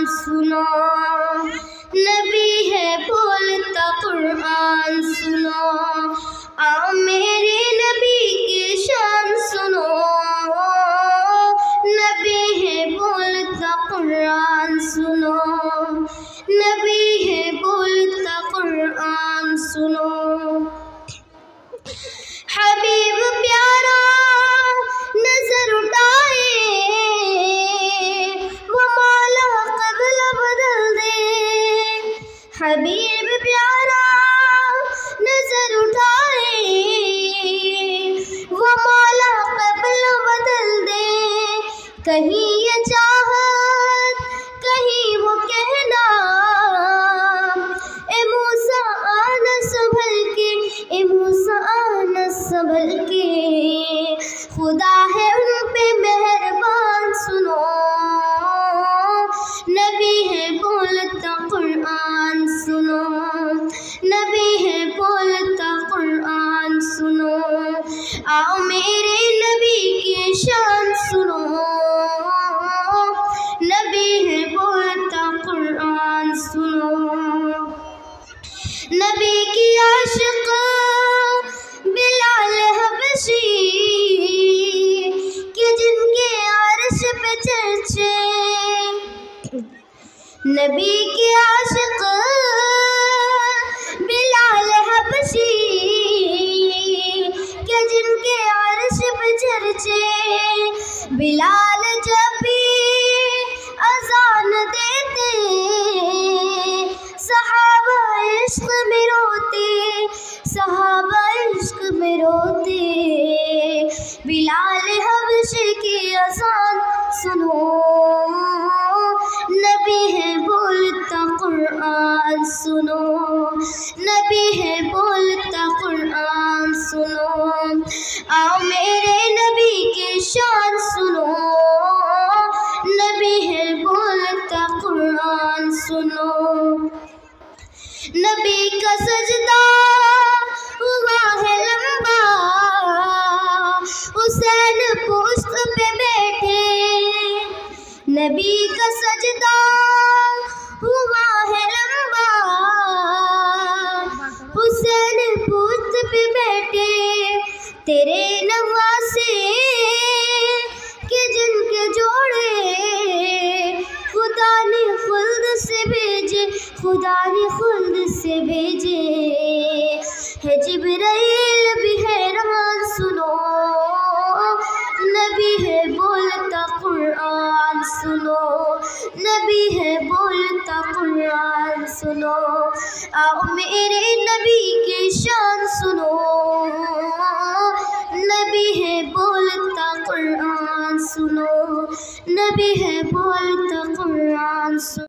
سنو، نبی ہے بولتا قرآن سنو، آؤ میرے نبی کی شان سنو، نبی ہے بولتا قرآن سنو، نبی ہے بولتا قرآن سنو۔ حبیب پیارا نظر اٹھائے، وہ مولا قبلہ بدل دے، حبیب پیارا نظر اٹھائے، وہ مولا قبلہ بدل دے، کہیں یہ چاہت کہیں وہ کہنا، اے موسیٰ آنا سنبھل کے، اے موسیٰ آنا سنبھل کے، خدا ہے ان پہ مہربان سنو، نبی ہے بولتا قرآن سنو، نبی ہے بولتا قرآن سنو، آؤ میرے نبی کی شان سنو، نبی ہے بولتا قرآن سنو۔ نبی کی عاشق بلال حبشی کہ جن کے عرش پہ چرچے، نبی کی عاشق بلال حبشی کہ جن کے عرش پہ چرچے، بلال جب بھی اذان دیتے صحابہ عشق میں روتے، صحابہ عشق میں روتے، بلال حبشی کی اذان سنو، نبی ہے بولتا قرآن سنو، نبی ہے بولتا قرآن سنو، آؤ میرے نبی کی شان سنو، نبی ہے بولتا قرآن سنو۔ نبی کا سجدہ ہوا ہے لمبا، حسین پشت پہ بیٹھے، نبی کا سجدہ ہوا ہے لمبا، حسین پشت پہ بیٹھے، تیرے نواسے کہ جن کے جوڑے خدا نے خلد سے بھیجے، خدا نے خلد سے بھیجے، ہے جبرائیل بھی حیران سنو، نبی ہے بولتا قرآن سنو، نبی ہے بولتا قرآن سنو، آؤ میرے نبی کی شان سنو، نبی ہے بولتا قرآن سنو، نبی ہے بولتا قرآن سنو۔